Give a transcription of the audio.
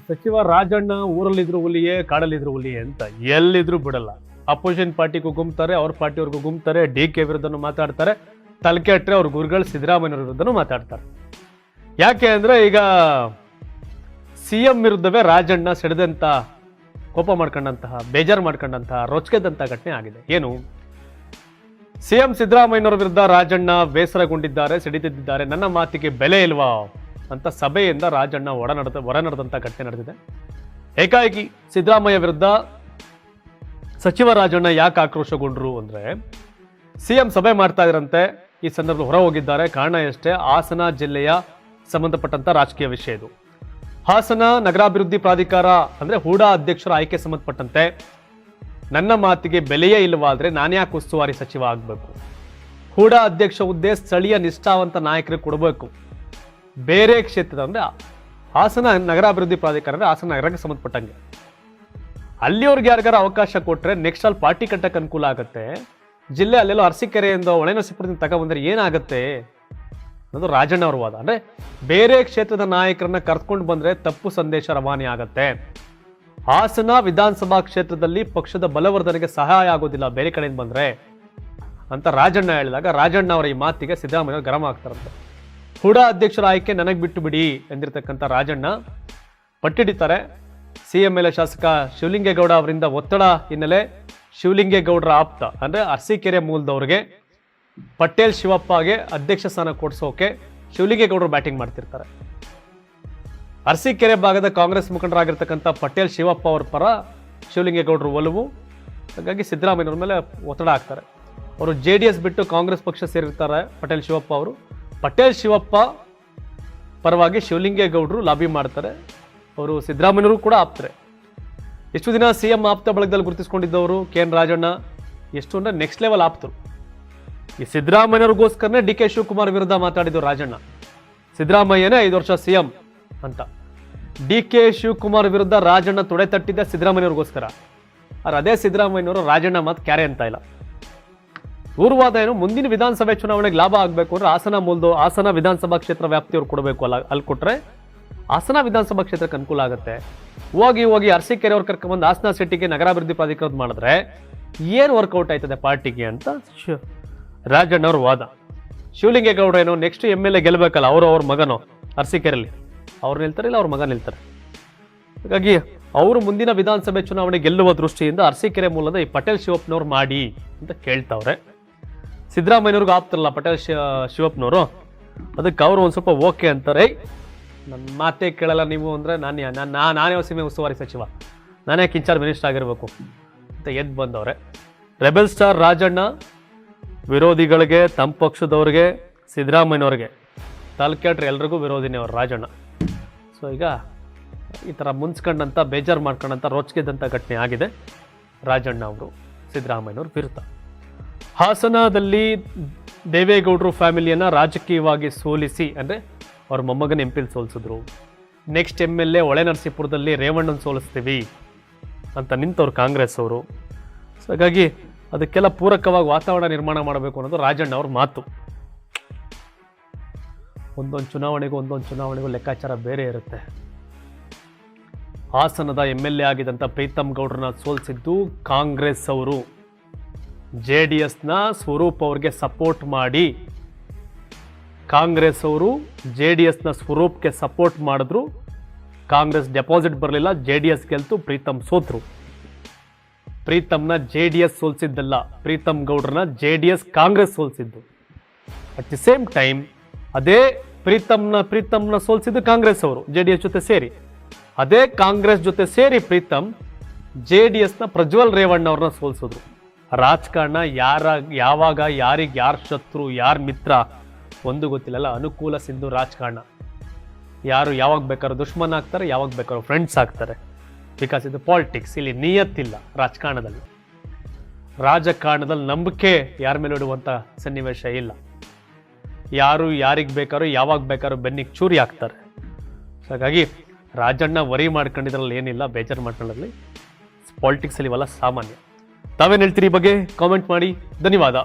ಸಚಿವ ರಾಜಣ್ಣ ಊರಲ್ಲಿದ್ರು ಹುಲಿಯೇ ಕಾಡಲ್ಲಿದ್ರು ಹುಲಿಯೇ ಅಂತ ಎಲ್ಲಿದ್ರು ಬಿಡಲ್ಲ. ಅಪೋಸಿಷನ್ ಪಾರ್ಟಿಗೂ ಗುಮ್ತಾರೆ, ಅವ್ರ ಪಾರ್ಟಿಯವ್ರಿಗೂ ಗುಮ್ತಾರೆ, DK ವಿರುದ್ಧನೂ ಮಾತಾಡ್ತಾರೆ, ತಲೆಕೆಟ್ರೆ ಅವ್ರ ಗುರುಗಳು ಸಿದ್ದರಾಮಯ್ಯ ವಿರುದ್ಧನೂ ಮಾತಾಡ್ತಾರೆ. ಯಾಕೆ ಅಂದ್ರೆ ಈಗ CM ವಿರುದ್ಧವೇ ರಾಜಣ್ಣ ಸಿಡಿದಂತ, ಕೋಪ ಮಾಡ್ಕೊಂಡಂತಹ, ಬೇಜಾರು ಮಾಡ್ಕೊಂಡಂತಹ, ರೊಚ್ಕೆದಂತ ಘಟನೆ ಆಗಿದೆ. ಏನು, CM ಸಿದ್ದರಾಮಯ್ಯನವರ ವಿರುದ್ಧ ರಾಜಣ್ಣ ಬೇಸರಗೊಂಡಿದ್ದಾರೆ, ಸಿಡಿದಿದ್ದಾರೆ. ನನ್ನ ಮಾತಿಗೆ ಬೆಲೆ ಇಲ್ವಾ ಅಂತ ಸಭೆಯಿಂದ ರಾಜಣ್ಣ ಹೊರ ನಡೆದಂತ ಘಟನೆ ನಡೆದಿದೆ. ಏಕಾಏಕಿ ಸಿದ್ದರಾಮಯ್ಯ ವಿರುದ್ಧ ಸಚಿವ ರಾಜಣ್ಣ ಯಾಕೆ ಆಕ್ರೋಶಗೊಂಡ್ರು ಅಂದ್ರೆ, CM ಸಭೆ ಮಾಡ್ತಾ ಇದ್ರಂತೆ, ಈ ಸಂದರ್ಭದಲ್ಲಿ ಹೊರ ಹೋಗಿದ್ದಾರೆ. ಕಾರಣ ಎಷ್ಟೇ, ಹಾಸನ ಜಿಲ್ಲೆಯ ಸಂಬಂಧಪಟ್ಟಂತ ರಾಜಕೀಯ ವಿಷಯ ಇದು. ಹಾಸನ ನಗರಾಭಿವೃದ್ಧಿ ಪ್ರಾಧಿಕಾರ ಅಂದ್ರೆ ಹೂಡಾ ಅಧ್ಯಕ್ಷರ ಆಯ್ಕೆ ಸಂಬಂಧಪಟ್ಟಂತೆ ನನ್ನ ಮಾತಿಗೆ ಬೆಲೆಯೇ ಇಲ್ಲವಾದ್ರೆ ನಾನ್ಯಾಕೆ ಉಸ್ತುವಾರಿ ಸಚಿವ ಆಗ್ಬೇಕು? ಹೂಡಾ ಅಧ್ಯಕ್ಷ ಹುದ್ದೆ ಸ್ಥಳೀಯ ನಿಷ್ಠಾವಂತ ನಾಯಕರಿಗೆ ಕೊಡಬೇಕು. ಬೇರೆ ಕ್ಷೇತ್ರದ ಅಂದ್ರೆ ಹಾಸನ ನಗರಾಭಿವೃದ್ಧಿ ಪ್ರಾಧಿಕಾರ ಅಂದ್ರೆ ಹಾಸನ ನಗರಕ್ಕೆ ಸಂಬಂಧಪಟ್ಟಂಗೆ ಅಲ್ಲಿಯವ್ರಿಗೆ ಯಾರಿಗಾರ ಅವಕಾಶ ಕೊಟ್ರೆ ನೆಕ್ಸ್ಟ್ ಅಲ್ಲಿ ಪಾರ್ಟಿ ಕಟ್ಟಕ್ಕೆ ಅನುಕೂಲ ಆಗುತ್ತೆ. ಜಿಲ್ಲೆ ಅಲ್ಲೆಲ್ಲೋ ಅರಸೀಕೆರೆಯಿಂದ ಹೊಳೆನರಸೀಪುರದಿಂದ ತಗೊಬಂದ್ರೆ ಏನಾಗುತ್ತೆ ಅನ್ನೋದು ರಾಜಣ್ಣ ಅವ್ರ ವಾದ. ಅಂದ್ರೆ ಬೇರೆ ಕ್ಷೇತ್ರದ ನಾಯಕರನ್ನ ಕರ್ಕೊಂಡು ಬಂದ್ರೆ ತಪ್ಪು ಸಂದೇಶ ರವಾನೆ ಆಗತ್ತೆ. ಹಾಸನ ವಿಧಾನಸಭಾ ಕ್ಷೇತ್ರದಲ್ಲಿ ಪಕ್ಷದ ಬಲವರ್ಧನೆಗೆ ಸಹಾಯ ಆಗೋದಿಲ್ಲ ಬೇರೆ ಕಡೆಯಿಂದ ಬಂದ್ರೆ ಅಂತ ರಾಜಣ್ಣ ಹೇಳಿದಾಗ, ರಾಜಣ್ಣ ಅವರ ಈ ಮಾತಿಗೆ ಸಿದ್ದರಾಮಯ್ಯ ಗರಂ ಆಗ್ತಾರಂತೆ. ಹೂಡಾ ಅಧ್ಯಕ್ಷರ ಆಯ್ಕೆ ನನಗೆ ಬಿಟ್ಟು ಬಿಡಿ ಎಂದಿರ್ತಕ್ಕಂಥ ರಾಜಣ್ಣ ಪಟ್ಟಿಡಿತಾರೆ. CM ಶಾಸಕ ಶಿವಲಿಂಗೇಗೌಡ ಅವರಿಂದ ಒತ್ತಡ ಹಿನ್ನೆಲೆ ಶಿವಲಿಂಗೇಗೌಡರ ಆಪ್ತ ಅಂದ್ರೆ ಅರಸೀಕೆರೆ ಮೂಲದವ್ರಿಗೆ ಪಟೇಲ್ ಶಿವಪ್ಪಗೆ ಅಧ್ಯಕ್ಷ ಸ್ಥಾನ ಕೊಡಿಸೋಕೆ ಶಿವಲಿಂಗೇಗೌಡರು ಬ್ಯಾಟಿಂಗ್ ಮಾಡ್ತಿರ್ತಾರೆ. ಅರಸೀಕೆರೆ ಭಾಗದ ಕಾಂಗ್ರೆಸ್ ಮುಖಂಡರಾಗಿರ್ತಕ್ಕಂಥ ಪಟೇಲ್ ಶಿವಪ್ಪ ಅವರ ಪರ ಶಿವಲಿಂಗೇಗೌಡರು ಒಲವು. ಹಾಗಾಗಿ ಸಿದ್ದರಾಮಯ್ಯವ್ರ ಮೇಲೆ ಒತ್ತಡ ಹಾಕ್ತಾರೆ. ಅವರು JDS ಬಿಟ್ಟು ಕಾಂಗ್ರೆಸ್ ಪಕ್ಷ ಸೇರಿರ್ತಾರೆ ಪಟೇಲ್ ಶಿವಪ್ಪ ಅವರು. ಪಟೇಲ್ ಶಿವಪ್ಪ ಪರವಾಗಿ ಶಿವಲಿಂಗೇಗೌಡರು ಲಾಬಿ ಮಾಡ್ತಾರೆ. ಅವರು ಸಿದ್ದರಾಮಯ್ಯವರು ಕೂಡ ಆಪ್ತಾರೆ. ಎಷ್ಟು ದಿನ CM ಆಪ್ತ ಬಳಗದಲ್ಲಿ ಗುರುತಿಸ್ಕೊಂಡಿದ್ದವರು KN ರಾಜಣ್ಣ ಎಷ್ಟು ಅಂದ್ರೆ ನೆಕ್ಸ್ಟ್ ಲೆವೆಲ್ ಆಪ್ತರು. ಈ ಸಿದ್ದರಾಮಯ್ಯವ್ರಿಗೋಸ್ಕರನೇ DK ಶಿವಕುಮಾರ್ ವಿರುದ್ಧ ಮಾತಾಡಿದ್ರು ರಾಜಣ್ಣ. ಸಿದ್ದರಾಮಯ್ಯನೇ 5 ವರ್ಷ CM ಅಂತ. DK ಶಿವಕುಮಾರ್ ವಿರುದ್ಧ ರಾಜಣ್ಣ ತೊಡೆ ತಟ್ಟಿದ್ದ ಸಿದ್ದರಾಮಯ್ಯವ್ರಿಗೋಸ್ಕರ. ಆದ್ರೆ ಅದೇ ಸಿದ್ದರಾಮಯ್ಯನವರು ರಾಜಣ್ಣ ಮಾತು ಕ್ಯಾರೆ ಅಂತ ಇಲ್ಲ. ಪೂರ್ವಾದ ಏನು, ಮುಂದಿನ ವಿಧಾನಸಭೆ ಚುನಾವಣೆಗೆ ಲಾಭ ಆಗಬೇಕು ಅಂದ್ರೆ ಹಾಸನ ವಿಧಾನಸಭಾ ಕ್ಷೇತ್ರ ವ್ಯಾಪ್ತಿಯವ್ರು ಕೊಡಬೇಕು. ಅಲ್ಲಿ ಕೊಟ್ರೆ ಹಾಸನ ವಿಧಾನಸಭಾ ಕ್ಷೇತ್ರಕ್ಕೆ ಅನುಕೂಲ ಆಗುತ್ತೆ. ಹೋಗಿ ಅರಸೀಕೆರೆ ಅವ್ರು ಕರ್ಕೊಂಡ್ಬಂದು ಹಾಸನ ಸಿಟಿಗೆ ನಗರಾಭಿವೃದ್ಧಿ ಪ್ರಾಧಿಕಾರ ಮಾಡಿದ್ರೆ ಏನು ವರ್ಕೌಟ್ ಆಯ್ತದೆ ಪಾರ್ಟಿಗೆ ಅಂತ ರಾಜಣ್ಣ ಅವ್ರ ವಾದ. ಶಿವಲಿಂಗೇಗೌಡ ಏನೋ ನೆಕ್ಸ್ಟ್ MLA ಗೆಲ್ಲಬೇಕಲ್ಲ, ಅವ್ರ ಮಗನೋ ಅರಸೀಕೆರೆಯಲ್ಲಿ ಅವ್ರು ನಿಲ್ತಾರೆ, ಇಲ್ಲ ಅವ್ರ ಮಗ ನಿಲ್ತಾರೆ. ಹಾಗಾಗಿ ಅವರು ಮುಂದಿನ ವಿಧಾನಸಭೆ ಚುನಾವಣೆ ಗೆಲ್ಲುವ ದೃಷ್ಟಿಯಿಂದ ಅರಸೀಕೆರೆ ಮೂಲದ ಈ ಪಟೇಲ್ ಶಿವಪ್ಪನವ್ರು ಮಾಡಿ ಅಂತ ಕೇಳ್ತಾವ್ರೆ. ಸಿದ್ದರಾಮಯ್ಯವ್ರಿಗೆ ಆಪ್ತಾರಲ್ಲ ಪಟೇಲ್ ಶಿವಪ್ಪನವರು, ಅದಕ್ಕೆ ಅವರು ಒಂದು ಸ್ವಲ್ಪ ಓಕೆ ಅಂತಾರೆ. ನನ್ನ ಮಾತೇ ಕೇಳಲ್ಲ ನೀವು ಅಂದರೆ ನಾನೇ ಸೀಮೆ ಉಸ್ತುವಾರಿ ಸಚಿವ, ನಾನೇ ಇನ್ಚಾರ್ಜ್ ಮಿನಿಸ್ಟರ್ ಆಗಿರಬೇಕು ಅಂತ ಎದ್ದು ಬಂದವ್ರೆ. ರೆಬೆಲ್ ಸ್ಟಾರ್ ರಾಜಣ್ಣ ವಿರೋಧಿಗಳಿಗೆ, ತಮ್ಮ ಪಕ್ಷದವ್ರಿಗೆ, ಸಿದ್ದರಾಮಯ್ಯನವ್ರಿಗೆ ತಲೆಕೆಟ್ರೆ ಎಲ್ರಿಗೂ ವಿರೋಧಿನೇ ಅವ್ರು ರಾಜಣ್ಣ. ಸೊ ಈಗ ಈ ಥರ ಮುನ್ಸ್ಕೊಂಡಂಥ, ಬೇಜಾರು ಮಾಡ್ಕೊಂಡಂಥ, ರೋಚಿಗೆದಂಥ ಘಟನೆ ಆಗಿದೆ ರಾಜಣ್ಣ ಅವರು ಸಿದ್ದರಾಮಯ್ಯನವ್ರ ವಿರುದ್ಧ. ಹಾಸನದಲ್ಲಿ ದೇವೇಗೌಡರು ಫ್ಯಾಮಿಲಿಯನ್ನು ರಾಜಕೀಯವಾಗಿ ಸೋಲಿಸಿ ಅಂದರೆ ಅವ್ರ ಮೊಮ್ಮಗನ MP ಸೋಲಿಸಿದ್ರು. ನೆಕ್ಸ್ಟ್ MLA ಹೊಳೆನರಸೀಪುರದಲ್ಲಿ ರೇವಣ್ಣನ ಸೋಲಿಸ್ತೀವಿ ಅಂತ ನಿಂತವ್ರು ಕಾಂಗ್ರೆಸ್ ಅವರು. ಸೊ ಹಾಗಾಗಿ ಅದಕ್ಕೆಲ್ಲ ಪೂರಕವಾಗಿ ವಾತಾವರಣ ನಿರ್ಮಾಣ ಮಾಡಬೇಕು ಅನ್ನೋದು ರಾಜಣ್ಣ ಅವ್ರ ಮಾತು. ಒಂದೊಂದು ಚುನಾವಣೆಗೂ ಲೆಕ್ಕಾಚಾರ ಬೇರೆ ಇರುತ್ತೆ. ಹಾಸನದ MLA ಆಗಿದ್ದಂಥ ಪ್ರೀತಮ್ ಗೌಡ್ರನ್ನ ಸೋಲಿಸಿದ್ದು ಕಾಂಗ್ರೆಸ್ ಅವರು. JDSನ ಸ್ವರೂಪ್ ಅವ್ರಿಗೆ ಸಪೋರ್ಟ್ ಮಾಡಿ ಕಾಂಗ್ರೆಸ್ ಅವರು JDSನ ಸ್ವರೂಪ್ಗೆ ಸಪೋರ್ಟ್ ಮಾಡಿದ್ರು. ಕಾಂಗ್ರೆಸ್ ಡೆಪಾಸಿಟ್ ಬರಲಿಲ್ಲ, JDS ಗೆಲ್ತು, ಪ್ರೀತಮ್ ಸೋತ್ರು. ಪ್ರೀತಮ್ನ JDS ಸೋಲಿಸಿದ್ದಲ್ಲ, ಪ್ರೀತಮ್ ಗೌಡ್ರನ್ನ JDS ಕಾಂಗ್ರೆಸ್ ಸೋಲಿಸಿದ್ದು. ಅಟ್ ದಿ ಸೇಮ್ ಟೈಮ್ ಅದೇ ಪ್ರೀತಮ್ನ ಸೋಲಿಸಿದ್ದು ಕಾಂಗ್ರೆಸ್ ಅವರು JDS ಜೊತೆ ಸೇರಿ. ಅದೇ ಕಾಂಗ್ರೆಸ್ ಜೊತೆ ಸೇರಿ ಪ್ರೀತಮ್ JDSನ ಪ್ರಜ್ವಲ್ ರೇವಣ್ಣ ಅವ್ರನ್ನ ಸೋಲಿಸಿದ್ರು. ರಾಜಕಾರಣ ಯಾವಾಗ ಯಾರಿಗೆ ಯಾರು ಶತ್ರು ಯಾರು ಮಿತ್ರ ಒಂದು ಗೊತ್ತಿಲ್ಲಲ್ಲ. ಅನುಕೂಲ ಸಿಂಧು ರಾಜಕಾರಣ. ಯಾರು ಯಾವಾಗ ಬೇಕಾದ್ರೂ ದುಶ್ಮನ್ ಆಗ್ತಾರೆ, ಯಾವಾಗ ಬೇಕಾದ್ರೂ ಫ್ರೆಂಡ್ಸ್ ಆಗ್ತಾರೆ. ಬಿಕಾಸ್ ಇದು ಪಾಲಿಟಿಕ್ಸ್. ಇಲ್ಲಿ ನಿಯತ್ತಿಲ್ಲ ರಾಜಕಾರಣದಲ್ಲಿ ನಂಬಿಕೆ ಯಾರ ಮೇಲೆ ಇಡುವಂಥ ಸನ್ನಿವೇಶ ಇಲ್ಲ. ಯಾರು ಯಾರಿಗೆ ಬೇಕಾದ್ರೂ ಯಾವಾಗ ಬೇಕಾದ್ರೂ ಬೆನ್ನಿಗೆ ಚೂರಿ ಹಾಕ್ತಾರೆ. ಹಾಗಾಗಿ ರಾಜಣ್ಣ ವರಿ ಮಾಡ್ಕೊಂಡಿದ್ರಲ್ಲಿ ಏನಿಲ್ಲ, ಬೇಜಾರು ಮಾಡ್ಕೊಳ್ಳೋದ್ರಲ್ಲಿ. ಪಾಲಿಟಿಕ್ಸಲ್ಲಿ ಇವೆಲ್ಲ ಸಾಮಾನ್ಯ. ತಾವೇನು ಹೇಳ್ತೀರಿ ಈ ಬಗ್ಗೆ ಕಾಮೆಂಟ್ ಮಾಡಿ. ಧನ್ಯವಾದ.